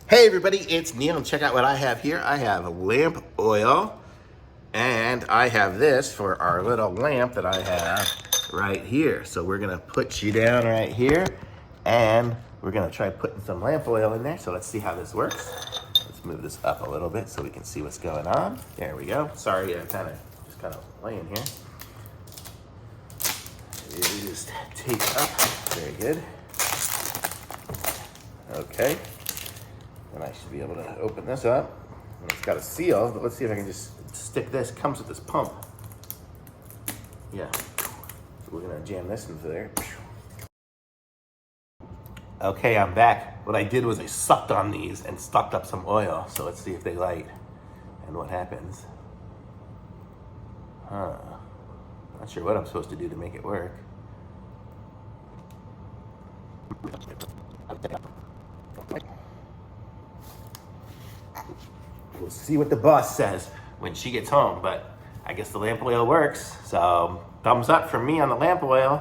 Hey everybody, it's Neil, and check out what I have here. I have lamp oil, and I have this for our little lamp that I have right here. So we're gonna put you down right here, and we're gonna try putting some lamp oil in there. So let's see how this works. Let's move this up a little bit so we can see what's going on. There we go. Sorry, I'm just kind of laying here. You just tape up, very good. Okay. And I should be able to open this up. And it's got a seal, but let's see if I can just stick this. It comes with this pump. Yeah. So we're gonna jam this into there. Okay, I'm back. What I did was I sucked on these and sucked up some oil. So let's see if they light and what happens. Not sure what I'm supposed to do to make it work. We'll see what the boss says when she gets home, but I guess the lamp oil works. So thumbs up from me on the lamp oil.